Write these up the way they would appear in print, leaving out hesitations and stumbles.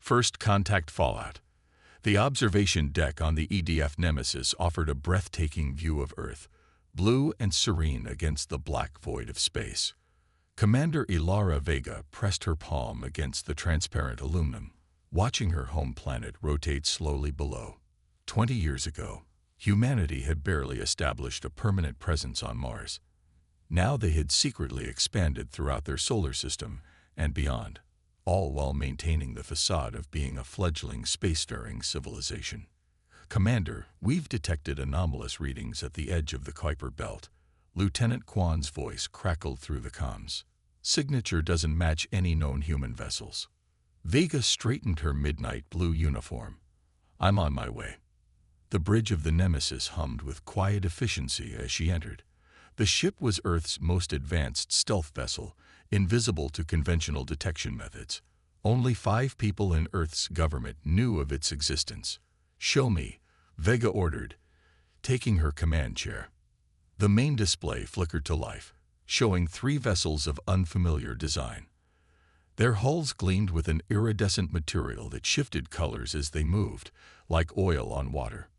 First contact fallout. The observation deck on the EDF Nemesis offered a breathtaking view of Earth, blue and serene against the black void of space. Commander Ilara Vega pressed her palm against the transparent aluminum, watching her home planet rotate slowly below. 20 years ago, humanity had barely established a permanent presence on Mars. Now they had secretly expanded throughout their solar system and beyond, all while maintaining the facade of being a fledgling spacefaring civilization. Commander, we've detected anomalous readings at the edge of the Kuiper Belt. Lieutenant Kwan's voice crackled through the comms. Signature doesn't match any known human vessels. Vega straightened her midnight blue uniform. I'm on my way. The bridge of the Nemesis hummed with quiet efficiency as she entered. The ship was Earth's most advanced stealth vessel, invisible to conventional detection methods. Only 5 people in Earth's government knew of its existence. Show me, Vega ordered, taking her command chair. The main display flickered to life, showing 3 vessels of unfamiliar design. Their hulls gleamed with an iridescent material that shifted colors as they moved, like oil on water.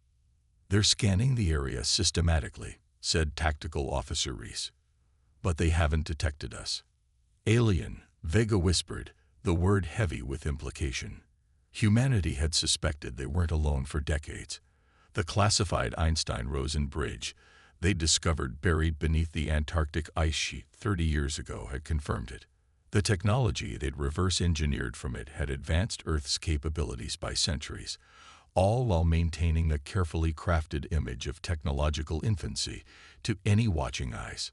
They're scanning the area systematically, said Tactical Officer Reese. But they haven't detected us. Alien, Vega whispered, the word heavy with implication. Humanity had suspected they weren't alone for decades. The classified Einstein-Rosen bridge they discovered buried beneath the Antarctic ice sheet 30 years ago had confirmed it. The technology they'd reverse-engineered from it had advanced Earth's capabilities by centuries, all while maintaining a carefully crafted image of technological infancy to any watching eyes.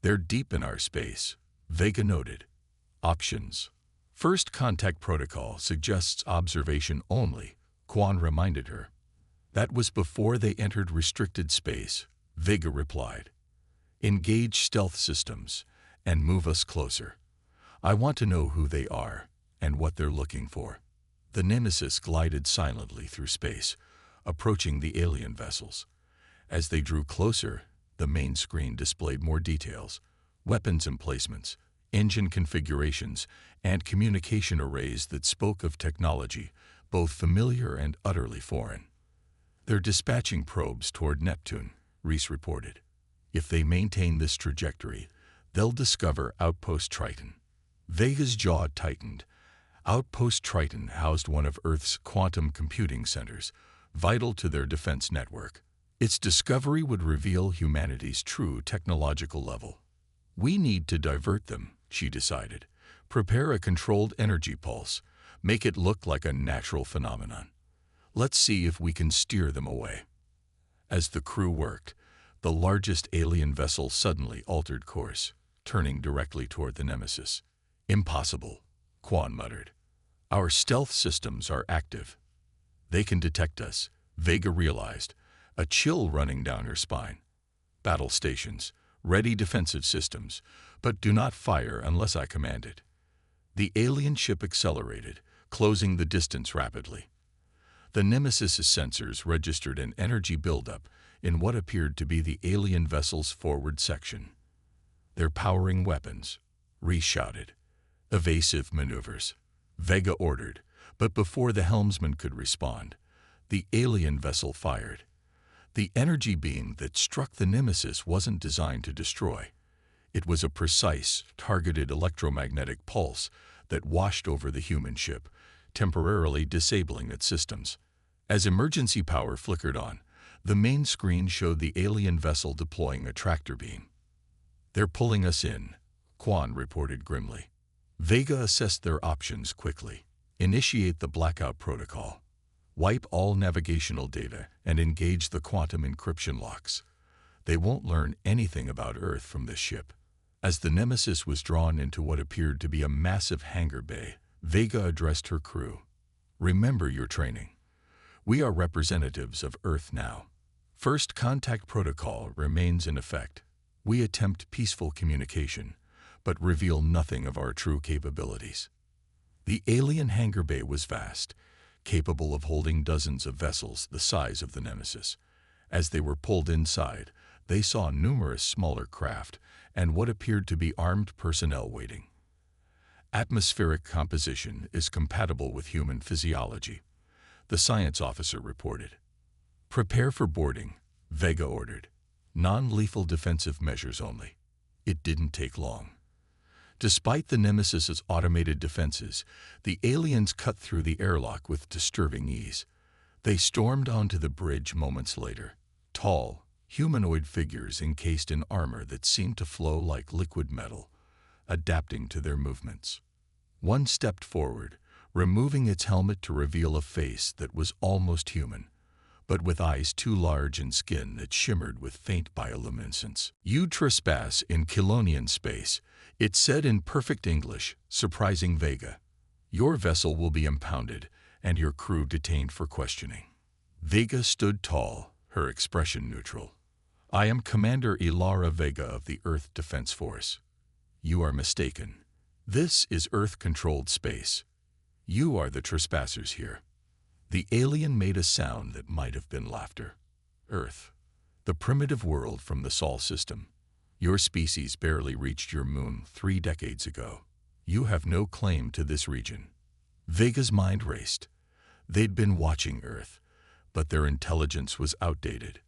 They're deep in our space, Vega noted. Options. First contact protocol suggests observation only, Kwan reminded her. That was before they entered restricted space, Vega replied. Engage stealth systems and move us closer. I want to know who they are and what they're looking for. The Nemesis glided silently through space, approaching the alien vessels. As they drew closer, the main screen displayed more details: weapons emplacements, engine configurations, and communication arrays that spoke of technology, both familiar and utterly foreign. They're dispatching probes toward Neptune, Reese reported. If they maintain this trajectory, they'll discover Outpost Triton. Vega's jaw tightened. Outpost Triton housed one of Earth's quantum computing centers, vital to their defense network. Its discovery would reveal humanity's true technological level. We need to divert them, she decided. Prepare a controlled energy pulse. Make it look like a natural phenomenon. Let's see if we can steer them away. As the crew worked, the largest alien vessel suddenly altered course, turning directly toward the Nemesis. Impossible, Kwan muttered. Our stealth systems are active. They can detect us, Vega realized, a chill running down her spine. Battle stations, ready defensive systems, but do not fire unless I command it. The alien ship accelerated, closing the distance rapidly. The Nemesis's sensors registered an energy buildup in what appeared to be the alien vessel's forward section. They're powering weapons, Reese shouted. Evasive maneuvers, Vega ordered, but before the helmsman could respond, the alien vessel fired. The energy beam that struck the Nemesis wasn't designed to destroy. It was a precise, targeted electromagnetic pulse that washed over the human ship, temporarily disabling its systems. As emergency power flickered on, the main screen showed the alien vessel deploying a tractor beam. They're pulling us in, Kwan reported grimly. Vega assessed their options quickly. Initiate the blackout protocol. Wipe all navigational data and engage the quantum encryption locks. They won't learn anything about Earth from this ship. As the Nemesis was drawn into what appeared to be a massive hangar bay, Vega addressed her crew. Remember your training. We are representatives of Earth now. First contact protocol remains in effect. We attempt peaceful communication, but reveal nothing of our true capabilities. The alien hangar bay was vast, capable of holding dozens of vessels the size of the Nemesis. As they were pulled inside, they saw numerous smaller craft and what appeared to be armed personnel waiting. Atmospheric composition is compatible with human physiology, the science officer reported. Prepare for boarding, Vega ordered. Non-lethal defensive measures only. It didn't take long. Despite the Nemesis's automated defenses, the aliens cut through the airlock with disturbing ease. They stormed onto the bridge moments later. Tall, humanoid figures encased in armor that seemed to flow like liquid metal, adapting to their movements. One stepped forward, removing its helmet to reveal a face that was almost human, but with eyes too large and skin that shimmered with faint bioluminescence. "You trespass in Kilonian space," it said in perfect English, surprising Vega. "Your vessel will be impounded and your crew detained for questioning." Vega stood tall, her expression neutral. "I am Commander Ilara Vega of the Earth Defense Force." "You are mistaken. This is Earth-controlled space. You are the trespassers here." The alien made a sound that might have been laughter. "Earth, the primitive world from the Sol system. Your species barely reached your moon 3 decades ago. You have no claim to this region." Vega's mind raced. They'd been watching Earth, but their intelligence was outdated.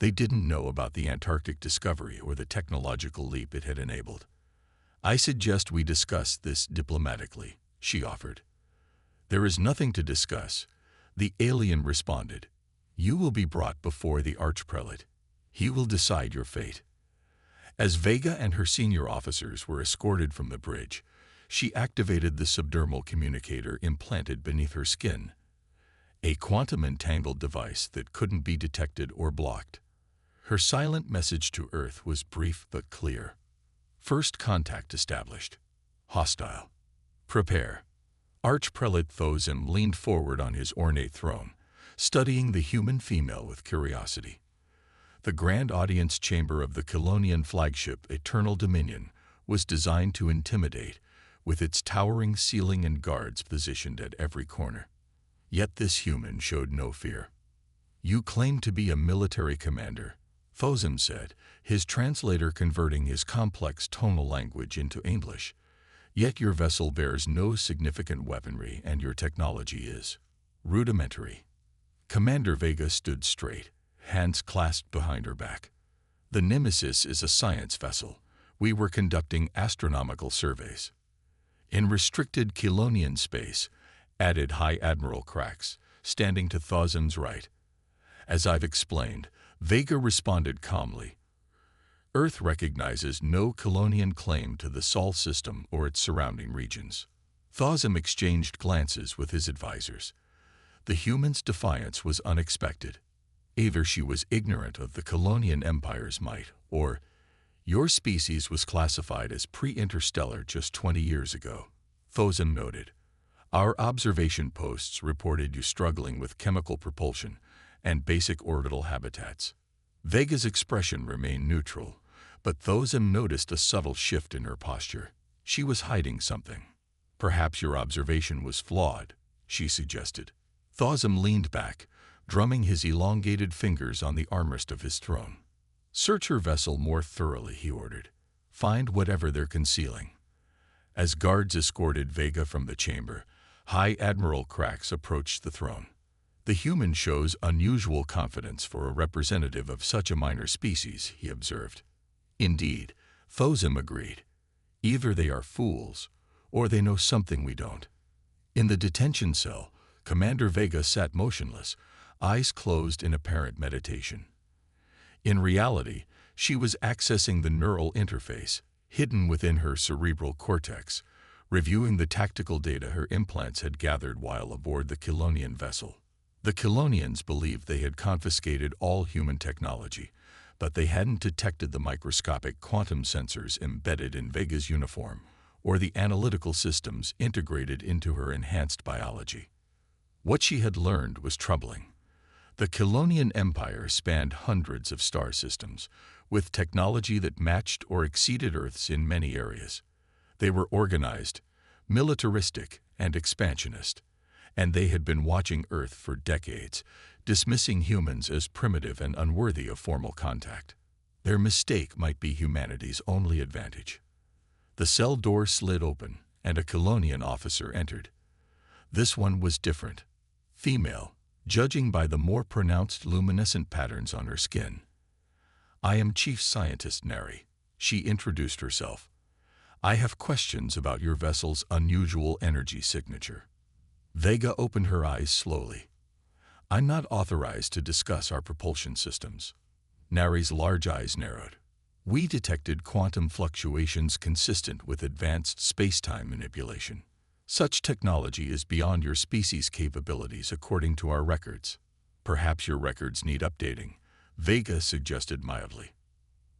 They didn't know about the Antarctic discovery or the technological leap it had enabled. "I suggest we discuss this diplomatically," she offered. "There is nothing to discuss," the alien responded. "You will be brought before the Archprelate. He will decide your fate." As Vega and her senior officers were escorted from the bridge, she activated the subdermal communicator implanted beneath her skin, a quantum-entangled device that couldn't be detected or blocked. Her silent message to Earth was brief but clear. First contact established. Hostile. Prepare. Archprelate Thozim leaned forward on his ornate throne, studying the human female with curiosity. The grand audience chamber of the Kilonian flagship Eternal Dominion was designed to intimidate, with its towering ceiling and guards positioned at every corner. Yet this human showed no fear. "You claim to be a military commander," Thozim said, his translator converting his complex tonal language into English. "Yet your vessel bears no significant weaponry and your technology is rudimentary." Commander Vega stood straight, hands clasped behind her back. "The Nemesis is a science vessel. We were conducting astronomical surveys." "In restricted Kilonian space," added High Admiral Krax, standing to Thozim's right. "As I've explained," Vega responded calmly. "Earth recognizes no Kilonian claim to the Sol system or its surrounding regions." Thozim exchanged glances with his advisors. The human's defiance was unexpected. Either she was ignorant of the Kilonian Empire's might, or "Your species was classified as pre-interstellar just 20 years ago," Thozim noted. "Our observation posts reported you struggling with chemical propulsion and basic orbital habitats." Vega's expression remained neutral, but Thozim noticed a subtle shift in her posture. She was hiding something. "Perhaps your observation was flawed," she suggested. Thozim leaned back, drumming his elongated fingers on the armrest of his throne. "Search her vessel more thoroughly," he ordered. "Find whatever they're concealing." As guards escorted Vega from the chamber, High Admiral Krax approached the throne. "The human shows unusual confidence for a representative of such a minor species," he observed. "Indeed," Thozim agreed. "Either they are fools, or they know something we don't." In the detention cell, Commander Vega sat motionless, eyes closed in apparent meditation. In reality, she was accessing the neural interface, hidden within her cerebral cortex, reviewing the tactical data her implants had gathered while aboard the Kilonian vessel. The Kilonians believed they had confiscated all human technology, but they hadn't detected the microscopic quantum sensors embedded in Vega's uniform or the analytical systems integrated into her enhanced biology. What she had learned was troubling. The Kilonian Empire spanned hundreds of star systems, with technology that matched or exceeded Earth's in many areas. They were organized, militaristic, and expansionist, and they had been watching Earth for decades, dismissing humans as primitive and unworthy of formal contact. Their mistake might be humanity's only advantage. The cell door slid open, and a Colonian officer entered. This one was different. Female, judging by the more pronounced luminescent patterns on her skin. "I am Chief Scientist Neri," she introduced herself. "I have questions about your vessel's unusual energy signature." Vega opened her eyes slowly. "I'm not authorized to discuss our propulsion systems." Neri's large eyes narrowed. "We detected quantum fluctuations consistent with advanced space-time manipulation. Such technology is beyond your species' capabilities according to our records." "Perhaps your records need updating," Vega suggested mildly.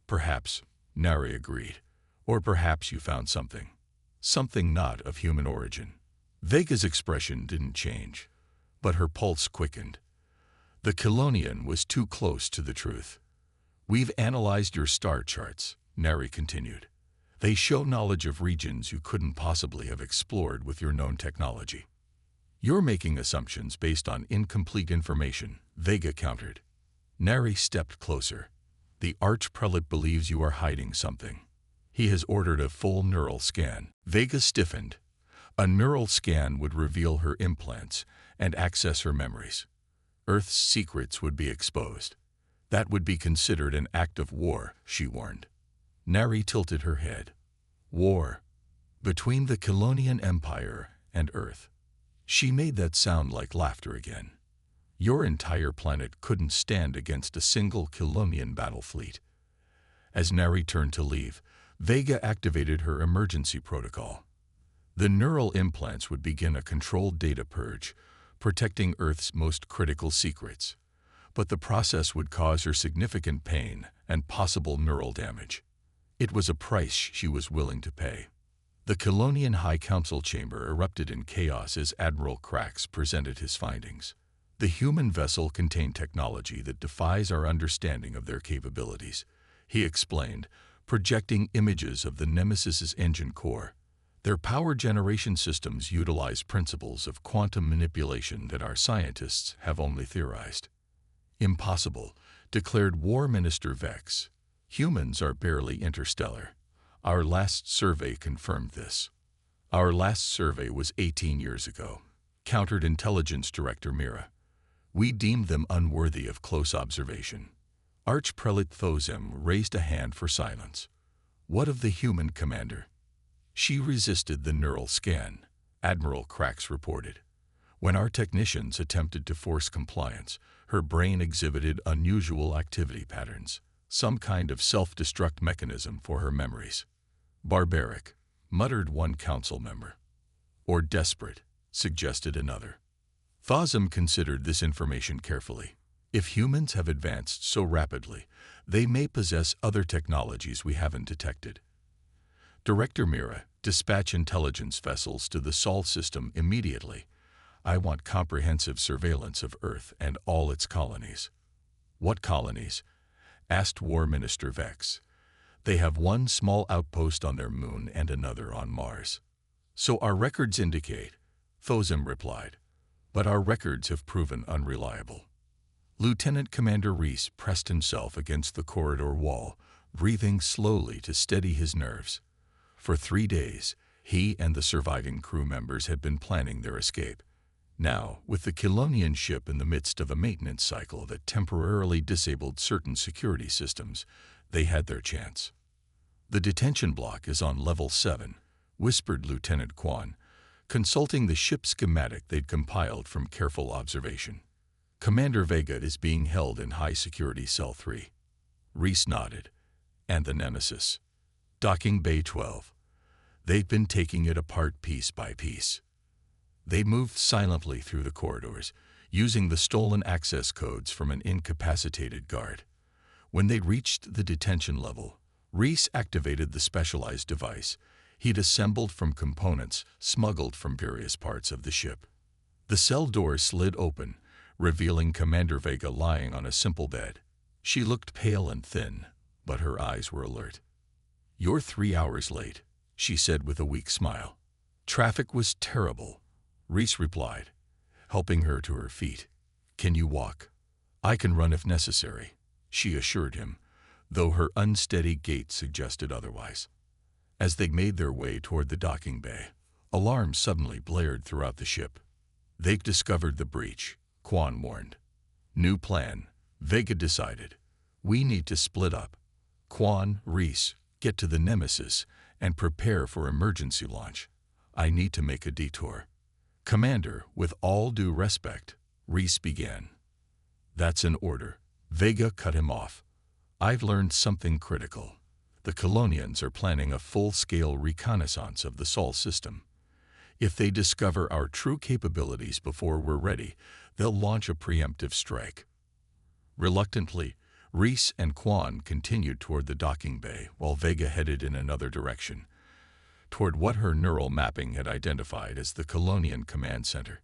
"Perhaps," Neri agreed. "Or perhaps you found something. Something not of human origin." Vega's expression didn't change, but her pulse quickened. The Colonian was too close to the truth. "We've analyzed your star charts," Neri continued. "They show knowledge of regions you couldn't possibly have explored with your known technology." "You're making assumptions based on incomplete information," Vega countered. Neri stepped closer. "The Archprelate believes you are hiding something. He has ordered a full neural scan." Vega stiffened. A neural scan would reveal her implants and access her memories. Earth's secrets would be exposed. That would be considered an act of war, she warned. Neri tilted her head. "War? Between the Colonian Empire and Earth?" She made that sound like laughter again. "Your entire planet couldn't stand against a single Colonian battle fleet." As Neri turned to leave, Vega activated her emergency protocol. The neural implants would begin a controlled data purge, protecting Earth's most critical secrets. But the process would cause her significant pain and possible neural damage. It was a price she was willing to pay. The Colonian High Council chamber erupted in chaos as Admiral Krax presented his findings. "The human vessel contained technology that defies our understanding of their capabilities," he explained, projecting images of the Nemesis's engine core. "Their power generation systems utilize principles of quantum manipulation that our scientists have only theorized." "Impossible," declared War Minister Vex. "Humans are barely interstellar. Our last survey confirmed this." "Our last survey was 18 years ago," countered Intelligence Director Mira. "We deemed them unworthy of close observation." Archprelate Thozem raised a hand for silence. "What of the human commander?" "She resisted the neural scan," Admiral Krax reported. "When our technicians attempted to force compliance, her brain exhibited unusual activity patterns, some kind of self-destruct mechanism for her memories." "Barbaric," muttered one council member. "Or desperate," suggested another. Thozem considered this information carefully. "If humans have advanced so rapidly, they may possess other technologies we haven't detected. Director Mira, dispatch intelligence vessels to the Sol system immediately. I want comprehensive surveillance of Earth and all its colonies." "What colonies?" asked War Minister Vex. "They have one small outpost on their moon and another on Mars." "So our records indicate," Thozem replied. "But our records have proven unreliable." Lieutenant Commander Reese pressed himself against the corridor wall, breathing slowly to steady his nerves. For 3 days, he and the surviving crew members had been planning their escape. Now, with the Colonian ship in the midst of a maintenance cycle that temporarily disabled certain security systems, they had their chance. "The detention block is on level 7, whispered Lieutenant Quan, consulting the ship schematic they'd compiled from careful observation. "Commander Vega is being held in high-security Cell 3. Reese nodded. "And the Nemesis?" "Docking Bay 12. They've been taking it apart piece by piece." They moved silently through the corridors, using the stolen access codes from an incapacitated guard. When they reached the detention level, Reese activated the specialized device he'd assembled from components smuggled from various parts of the ship. The cell door slid open, revealing Commander Vega lying on a simple bed. She looked pale and thin, but her eyes were alert. "You're 3 hours late," she said with a weak smile. "Traffic was terrible," Reese replied, helping her to her feet. "Can you walk?" "I can run if necessary," she assured him, though her unsteady gait suggested otherwise. As they made their way toward the docking bay, Alarms suddenly blared throughout the ship. "They've discovered the breach," Quan warned. "New plan," Vega decided. "We need to split up. Quan, Reese, get to the Nemesis and prepare for emergency launch. I need to make a detour." "Commander, with all due respect," Reese began. "That's an order." Vega cut him off. "I've learned something critical. The Colonians are planning a full-scale reconnaissance of the Sol system. If they discover our true capabilities before we're ready, they'll launch a preemptive strike." Reluctantly, Reese and Quan continued toward the docking bay while Vega headed in another direction, toward what her neural mapping had identified as the Colonian Command Center.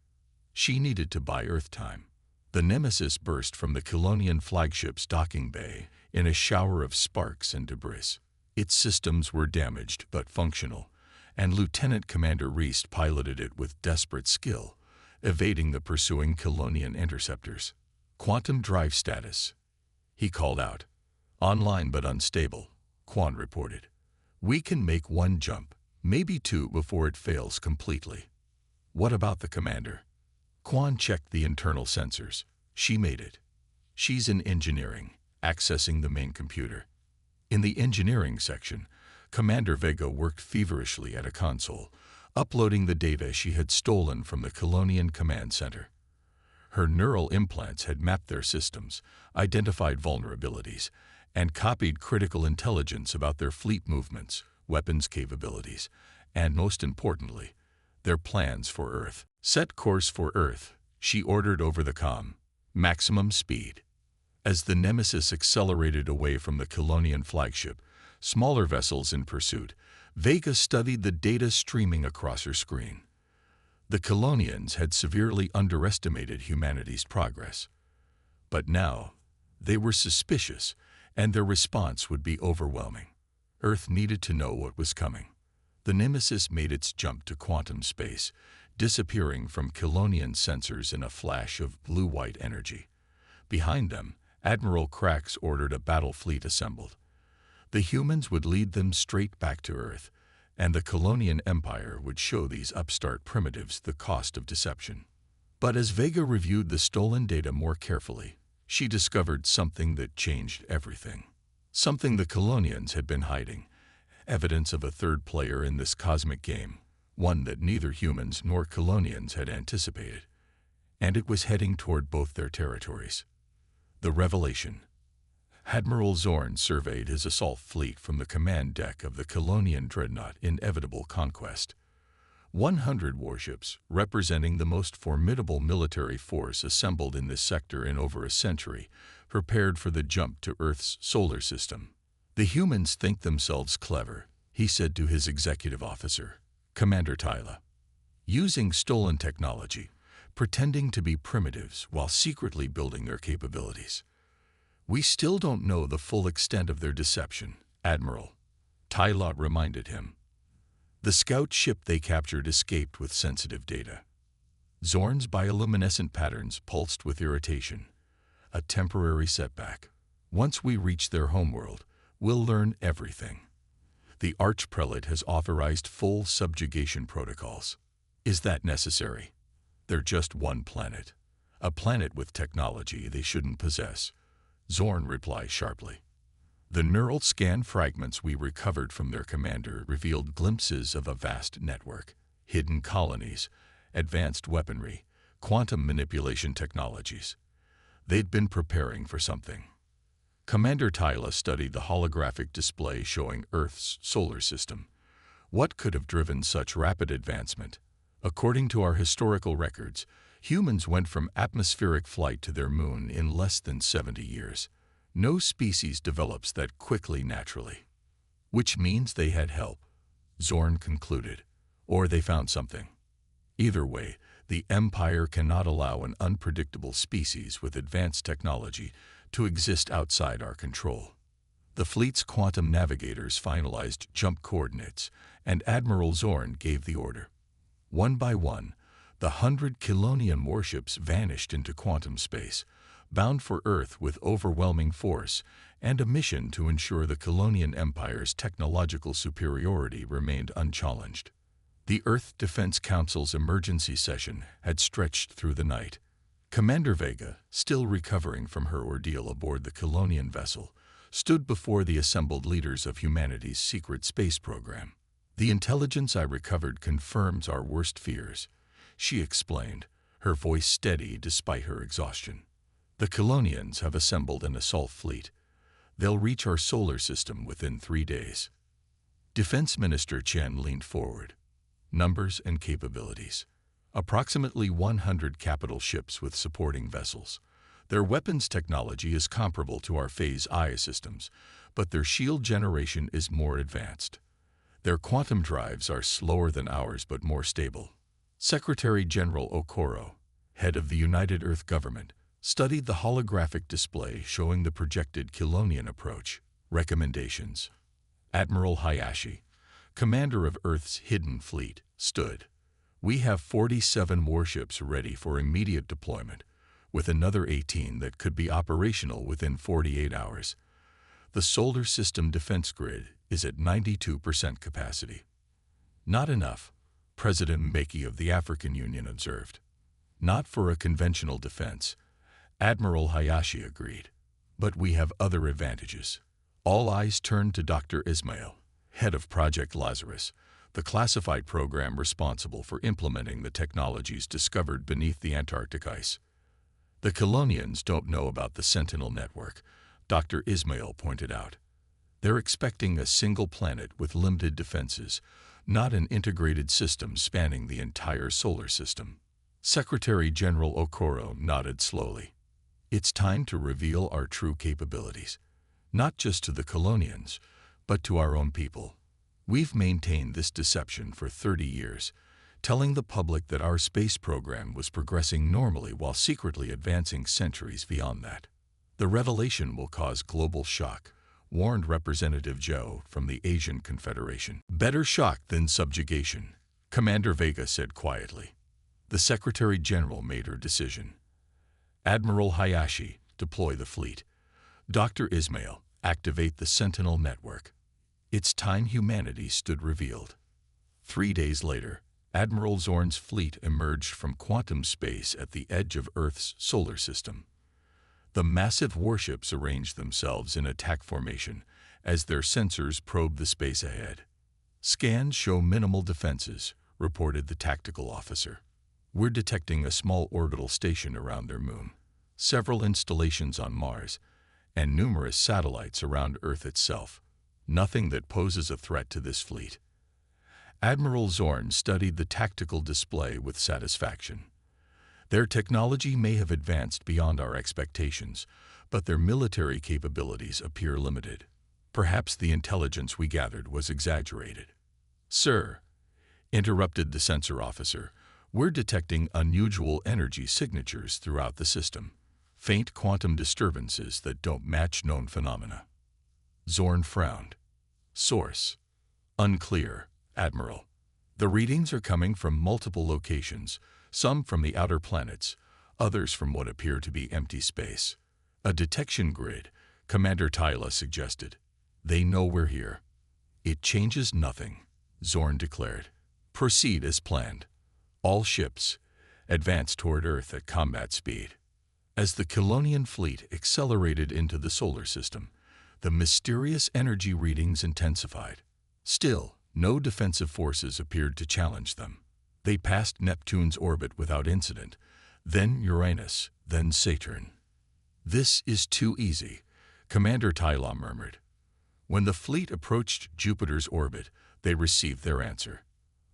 She needed to buy Earth time. The Nemesis burst from the Colonian flagship's docking bay in a shower of sparks and debris. Its systems were damaged but functional, and Lieutenant Commander Reese piloted it with desperate skill, evading the pursuing Colonian interceptors. "Quantum drive status," he called out. "Online but unstable," Quan reported. "We can make one jump, maybe two before it fails completely." "What about the commander?" Quan checked the internal sensors. "She made it. She's in engineering, accessing the main computer." In the engineering section, Commander Vega worked feverishly at a console, uploading the data she had stolen from the Colonian Command Center. Her neural implants had mapped their systems, identified vulnerabilities, and copied critical intelligence about their fleet movements, weapons capabilities, and, most importantly, their plans for Earth. "Set course for Earth," she ordered over the comm. "Maximum speed." As the Nemesis accelerated away from the Colonian flagship, smaller vessels in pursuit, Vega studied the data streaming across her screen. The Colonians had severely underestimated humanity's progress. But now, they were suspicious, and their response would be overwhelming. Earth needed to know what was coming. The Nemesis made its jump to quantum space, disappearing from Colonian sensors in a flash of blue-white energy. Behind them, Admiral Krax ordered a battle fleet assembled. The humans would lead them straight back to Earth, and the Colonian Empire would show these upstart primitives the cost of deception. But as Vega reviewed the stolen data more carefully, she discovered something that changed everything. Something the Colonians had been hiding, evidence of a third player in this cosmic game, one that neither humans nor Colonians had anticipated. And it was heading toward both their territories. The revelation. Admiral Zorn surveyed his assault fleet from the command deck of the Colonian dreadnought Inevitable Conquest. 100 warships, representing the most formidable military force assembled in this sector in over a century, prepared for the jump to Earth's solar system. "The humans think themselves clever," he said to his executive officer, Commander Tyler. "Using stolen technology, pretending to be primitives while secretly building their capabilities. We still don't know the full extent of their deception, Admiral," Tylot reminded him. "The scout ship they captured escaped with sensitive data." Zorn's bioluminescent patterns pulsed with irritation. "A temporary setback. Once we reach their homeworld, we'll learn everything. The Archprelate has authorized full subjugation protocols." "Is that necessary? They're just one planet. A planet with technology they shouldn't possess," Zorn replied sharply. The neural scan fragments we recovered from their commander revealed glimpses of a vast network, hidden colonies, advanced weaponry, quantum manipulation technologies. They'd been preparing for something. Commander Tyler studied the holographic display showing Earth's solar system. What could have driven such rapid advancement? According to our historical records, humans went from atmospheric flight to their moon in less than 70 years. No species develops that quickly naturally. Which means they had help, Zorn concluded, or they found something. Either way, the Empire cannot allow an unpredictable species with advanced technology to exist outside our control. The fleet's quantum navigators finalized jump coordinates, and Admiral Zorn gave the order. One by one, the 100 Colonian warships vanished into quantum space, bound for Earth with overwhelming force and a mission to ensure the Colonian Empire's technological superiority remained unchallenged. The Earth Defense Council's emergency session had stretched through the night. Commander Vega, still recovering from her ordeal aboard the Colonian vessel, stood before the assembled leaders of humanity's secret space program. "The intelligence I recovered confirms our worst fears," she explained, her voice steady despite her exhaustion. "The Colonians have assembled an assault fleet. They'll reach our solar system within 3 days." Defense Minister Chen leaned forward. Numbers and capabilities. Approximately 100 capital ships with supporting vessels. Their weapons technology is comparable to our Phase I systems, but their shield generation is more advanced. Their quantum drives are slower than ours but more stable. Secretary General Okoro, head of the United Earth Government, studied the holographic display showing the projected Kilonian approach. Recommendations. Admiral Hayashi, commander of Earth's hidden fleet, stood. "We have 47 warships ready for immediate deployment, with another 18 that could be operational within 48 hours. The solar system defense grid is at 92% capacity." "Not enough," President Mbeki of the African Union observed. "Not for a conventional defense," Admiral Hayashi agreed. "But we have other advantages." All eyes turned to Dr. Ismail, head of Project Lazarus, the classified program responsible for implementing the technologies discovered beneath the Antarctic ice. "The Colonians don't know about the Sentinel network," Dr. Ismail pointed out. "They're expecting a single planet with limited defenses, not an integrated system spanning the entire solar system." Secretary General Okoro nodded slowly. "It's time to reveal our true capabilities, not just to the Colonians, but to our own people. We've maintained this deception for 30 years, telling the public that our space program was progressing normally while secretly advancing centuries beyond that. The revelation will cause global shock," warned Representative Zhou from the Asian Confederation. "Better shock than subjugation," Commander Vega said quietly. The Secretary General made her decision. "Admiral Hayashi, deploy the fleet. Dr. Ismail, activate the Sentinel network." It's time humanity stood revealed. 3 days later, Admiral Zorn's fleet emerged from quantum space at the edge of Earth's solar system. The massive warships arranged themselves in attack formation as their sensors probed the space ahead. "Scans show minimal defenses," reported the tactical officer. "We're detecting a small orbital station around their moon, several installations on Mars, and numerous satellites around Earth itself. Nothing that poses a threat to this fleet." Admiral Zorn studied the tactical display with satisfaction. "Their technology may have advanced beyond our expectations, but their military capabilities appear limited. Perhaps the intelligence we gathered was exaggerated." "Sir," interrupted the sensor officer, "we're detecting unusual energy signatures throughout the system. Faint quantum disturbances that don't match known phenomena." Zorn frowned. "Source: unclear, Admiral. The readings are coming from multiple locations, some from the outer planets, others from what appear to be empty space." "A detection grid," Commander Tyla suggested. "They know we're here." "It changes nothing," Zorn declared. "Proceed as planned. All ships, advance toward Earth at combat speed." As the Kilonian fleet accelerated into the solar system, the mysterious energy readings intensified. Still, no defensive forces appeared to challenge them. They passed Neptune's orbit without incident, then Uranus, then Saturn. "This is too easy," Commander Tyla murmured. When the fleet approached Jupiter's orbit, they received their answer.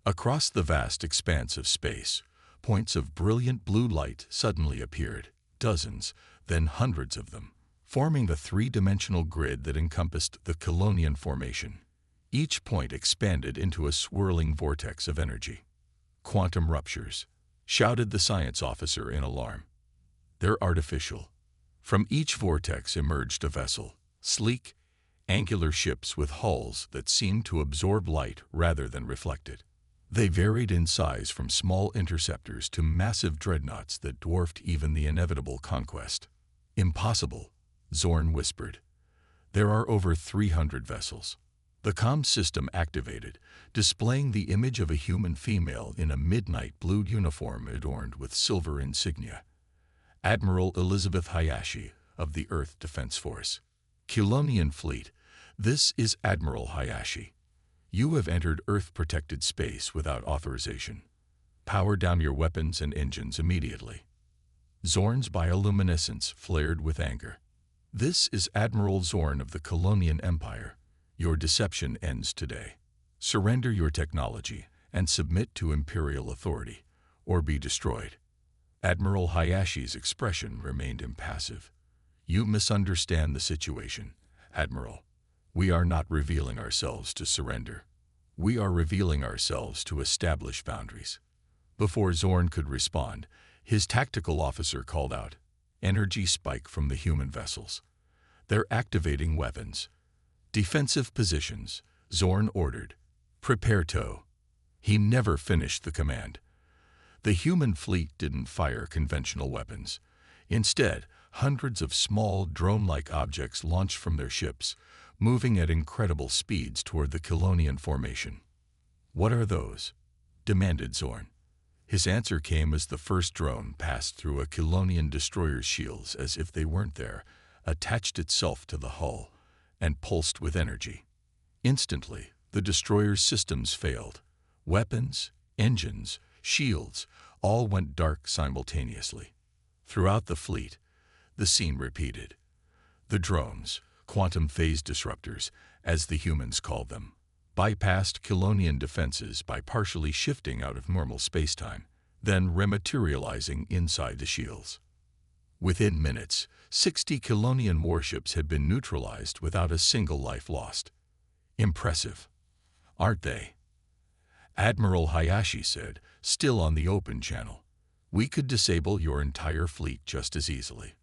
Across the vast expanse of space, points of brilliant blue light suddenly appeared, dozens, then hundreds of them, forming the three-dimensional grid that encompassed the Kilonian formation. Each point expanded into a swirling vortex of energy. "Quantum ruptures," shouted the science officer in alarm. "They're artificial." From each vortex emerged a vessel, sleek, angular ships with hulls that seemed to absorb light rather than reflect it. They varied in size from small interceptors to massive dreadnoughts that dwarfed even the inevitable conquest. "Impossible," Zorn whispered. "There are over 300 vessels. The comm system activated, displaying the image of a human female in a midnight blue uniform adorned with silver insignia. Admiral Elizabeth Hayashi of the Earth Defense Force. Kilonian Fleet, this is Admiral Hayashi. You have entered Earth-protected space without authorization. Power down your weapons and engines immediately. Zorn's bioluminescence flared with anger. This is Admiral Zorn of the Kilonian Empire. Your deception ends today. Surrender your technology and submit to Imperial authority, or be destroyed. Admiral Hayashi's expression remained impassive. You misunderstand the situation, Admiral. We are not revealing ourselves to surrender. We are revealing ourselves to establish boundaries. Before Zorn could respond, his tactical officer called out, "Energy spike from the human vessels. They're activating weapons." "Defensive positions," Zorn ordered. "Prepare tow." He never finished the command. The human fleet didn't fire conventional weapons. Instead, hundreds of small, drone-like objects launched from their ships, moving at incredible speeds toward the Kilonian formation. "What are those?" demanded Zorn. His answer came as the first drone passed through a Kilonian destroyer's shields as if they weren't there, attached itself to the hull, and pulsed with energy. Instantly, the destroyer's systems failed. Weapons, engines, shields, all went dark simultaneously. Throughout the fleet, the scene repeated. The drones, quantum phase disruptors, as the humans called them, bypassed Kilonian defenses by partially shifting out of normal spacetime, then rematerializing inside the shields. Within minutes, 60 Kilonian warships had been neutralized without a single life lost. Impressive, aren't they? Admiral Hayashi said, still on the open channel. "We could disable your entire fleet just as easily,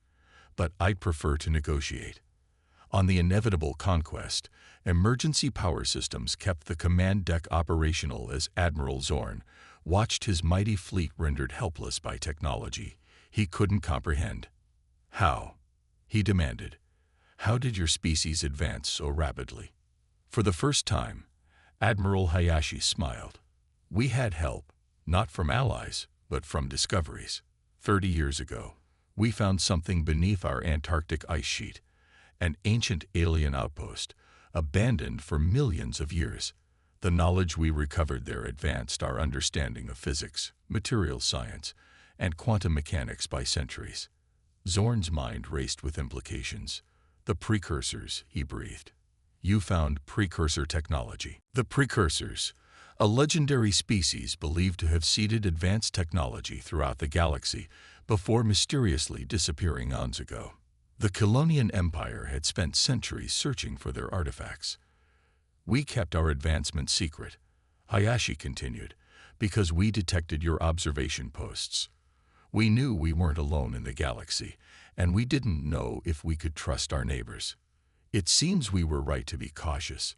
but I'd prefer to negotiate." On the inevitable conquest, emergency power systems kept the command deck operational as Admiral Zorn watched his mighty fleet rendered helpless by technology he couldn't comprehend. "How?" he demanded. "How did your species advance so rapidly?" For the first time, Admiral Hayashi smiled. "We had help, not from allies, but from discoveries. 30 years ago, we found something beneath our Antarctic ice sheet, an ancient alien outpost, abandoned for millions of years. The knowledge we recovered there advanced our understanding of physics, materials science, and quantum mechanics by centuries." Zorn's mind raced with implications. "The precursors," he breathed. "You found precursor technology." The precursors, a legendary species believed to have seeded advanced technology throughout the galaxy before mysteriously disappearing eons ago. The Kilonian Empire had spent centuries searching for their artifacts. "We kept our advancements secret," Hayashi continued, "because we detected your observation posts. We knew we weren't alone in the galaxy, and we didn't know if we could trust our neighbors. It seems we were right to be cautious."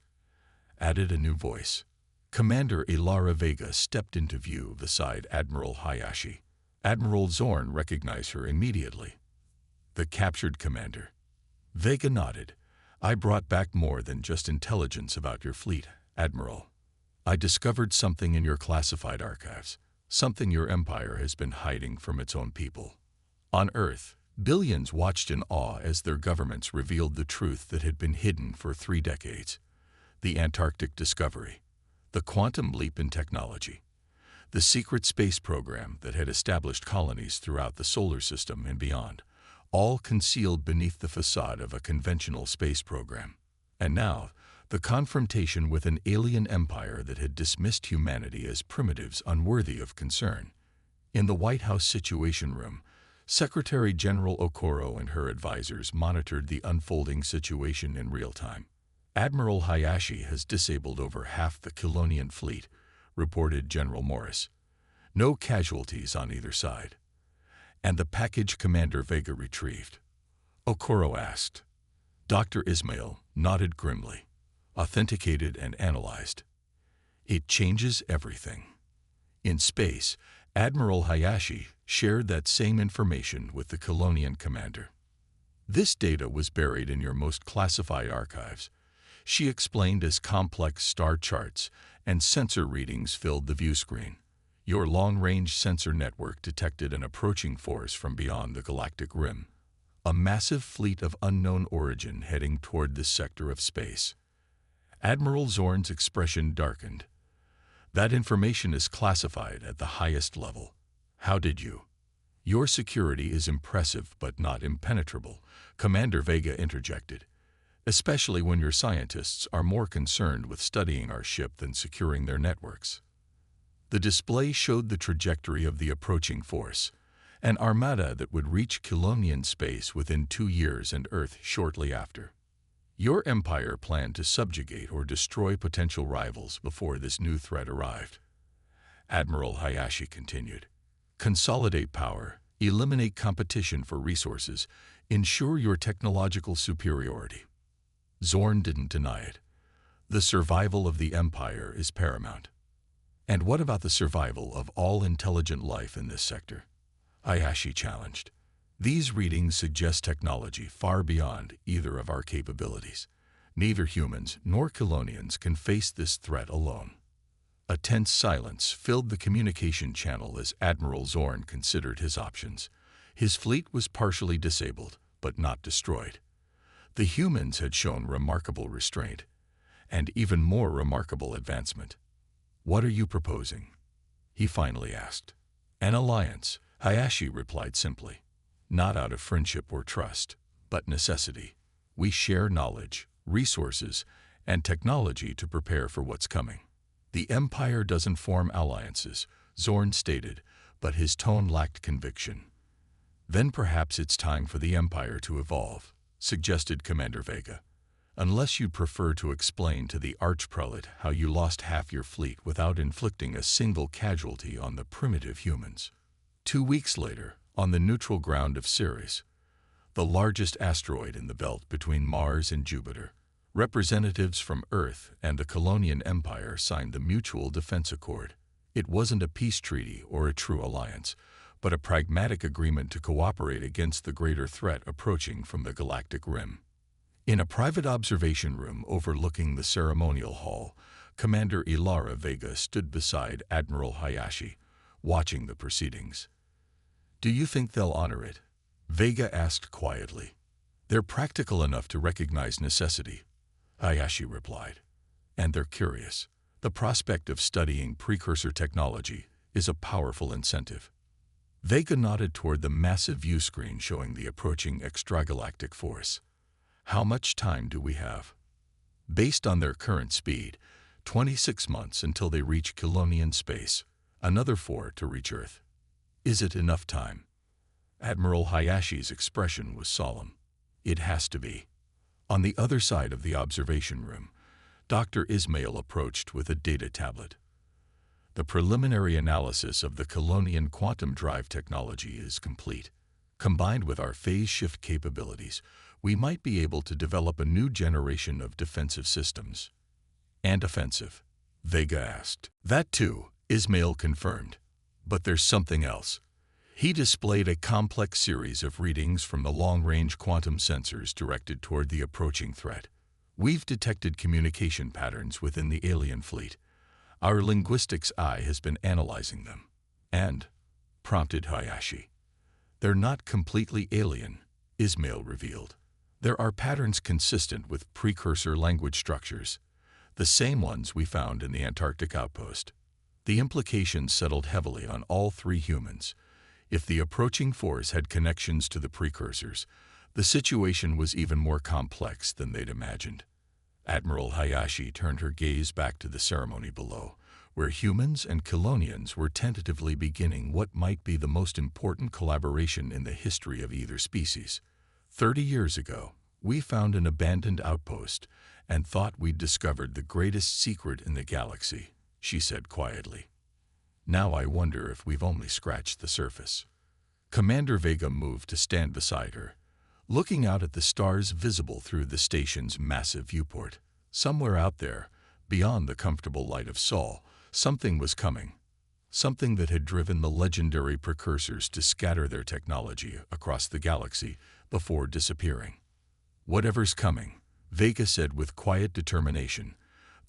Added a new voice. Commander Ilara Vega stepped into view beside Admiral Hayashi. Admiral Zorn recognized her immediately. "The captured commander." Vega nodded. "I brought back more than just intelligence about your fleet, Admiral. I discovered something in your classified archives, something your empire has been hiding from its own people. On Earth, billions watched in awe as their governments revealed the truth that had been hidden for 3 decades. The Antarctic discovery, the quantum leap in technology, the secret space program that had established colonies throughout the solar system and beyond, all concealed beneath the facade of a conventional space program. And now, the confrontation with an alien empire that had dismissed humanity as primitives unworthy of concern. In the White House Situation Room, Secretary General Okoro and her advisors monitored the unfolding situation in real time. "Admiral Hayashi has disabled over half the Kilonian fleet," reported General Morris. "No casualties on either side." "And the package Commander Vega retrieved?" Okoro asked. Dr. Ismail nodded grimly. "Authenticated and analyzed. It changes everything." In space, Admiral Hayashi shared that same information with the Kilonian commander. "This data was buried in your most classified archives. she explained as complex star charts and sensor readings filled the view screen. Your long-range sensor network detected an approaching force from beyond the galactic rim, a massive fleet of unknown origin heading toward this sector of space. Admiral Zorn's expression darkened. That information is classified at the highest level. How did you? Your security is impressive but not impenetrable, Commander Vega interjected, especially when your scientists are more concerned with studying our ship than securing their networks. The display showed the trajectory of the approaching force, an armada that would reach Kilonian space within 2 years and Earth shortly after. Your empire planned to subjugate or destroy potential rivals before this new threat arrived. Admiral Hayashi continued. Consolidate power, eliminate competition for resources, ensure your technological superiority. Zorn didn't deny it. The survival of the empire is paramount. And what about the survival of all intelligent life in this sector? Hayashi challenged. These readings suggest technology far beyond either of our capabilities. Neither humans nor Kilonians can face this threat alone. A tense silence filled the communication channel as Admiral Zorn considered his options. His fleet was partially disabled, but not destroyed. The humans had shown remarkable restraint, and even more remarkable advancement. What are you proposing? He finally asked. An alliance, Hayashi replied simply. Not out of friendship or trust, but necessity. We share knowledge, resources, and technology to prepare for what's coming. The Empire doesn't form alliances, Zorn stated, but his tone lacked conviction. Then perhaps it's time for the Empire to evolve, suggested Commander Vega. Unless you'd prefer to explain to the Archprelate how you lost half your fleet without inflicting a single casualty on the primitive humans. 2 weeks later, on the neutral ground of Ceres, the largest asteroid in the belt between Mars and Jupiter, representatives from Earth and the Kilonian Empire signed the Mutual Defense Accord. It wasn't a peace treaty or a true alliance, but a pragmatic agreement to cooperate against the greater threat approaching from the galactic rim. In a private observation room overlooking the ceremonial hall, Commander Ilara Vega stood beside Admiral Hayashi, watching the proceedings. Do you think they'll honor it? Vega asked quietly. They're practical enough to recognize necessity, Hayashi replied. And they're curious. The prospect of studying precursor technology is a powerful incentive. Vega nodded toward the massive view screen showing the approaching extragalactic force. How much time do we have? Based on their current speed, 26 months until they reach Kilonian space, another 4 to reach Earth. Is it enough time? Admiral Hayashi's expression was solemn. It has to be. On the other side of the observation room, Dr. Ismail approached with a data tablet. The preliminary analysis of the Kilonian quantum drive technology is complete. Combined with our phase shift capabilities, we might be able to develop a new generation of defensive systems. And offensive? Vega asked. That too, Ismail confirmed. But there's something else. He displayed a complex series of readings from the long-range quantum sensors directed toward the approaching threat. We've detected communication patterns within the alien fleet. Our linguistics eye has been analyzing them. And, prompted Hayashi, they're not completely alien, Ismail revealed. There are patterns consistent with precursor language structures, the same ones we found in the Antarctic outpost. The implications settled heavily on all 3 humans. If the approaching force had connections to the precursors, the situation was even more complex than they'd imagined. Admiral Hayashi turned her gaze back to the ceremony below, where humans and Kilonians were tentatively beginning what might be the most important collaboration in the history of either species. 30 years ago, we found an abandoned outpost and thought we'd discovered the greatest secret in the galaxy, she said quietly. Now I wonder if we've only scratched the surface. Commander Vega moved to stand beside her, looking out at the stars visible through the station's massive viewport. Somewhere out there, beyond the comfortable light of Sol, something was coming. Something that had driven the legendary precursors to scatter their technology across the galaxy before disappearing. Whatever's coming, Vega said with quiet determination,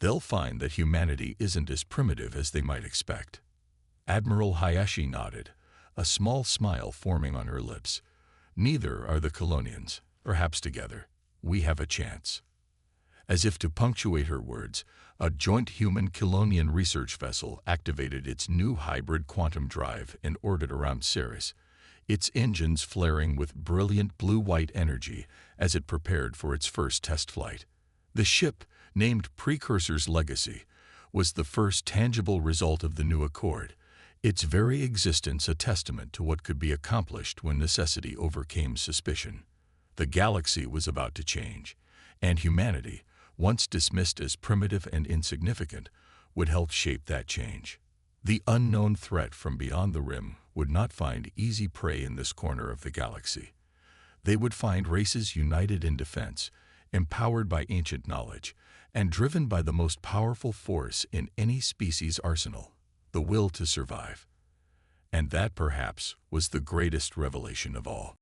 "They'll find that humanity isn't as primitive as they might expect." Admiral Hayashi nodded, a small smile forming on her lips. "Neither are the Colonians. Perhaps together, we have a chance." As if to punctuate her words, a joint human-Kilonian research vessel activated its new hybrid quantum drive and orbited around Ceres, its engines flaring with brilliant blue-white energy as it prepared for its first test flight. The ship, named Precursor's Legacy, was the first tangible result of the new accord, its very existence a testament to what could be accomplished when necessity overcame suspicion. The galaxy was about to change, and humanity, once dismissed as primitive and insignificant, would help shape that change. The unknown threat from beyond the rim would not find easy prey in this corner of the galaxy. They would find races united in defense, empowered by ancient knowledge, and driven by the most powerful force in any species' arsenal, the will to survive. And that, perhaps, was the greatest revelation of all.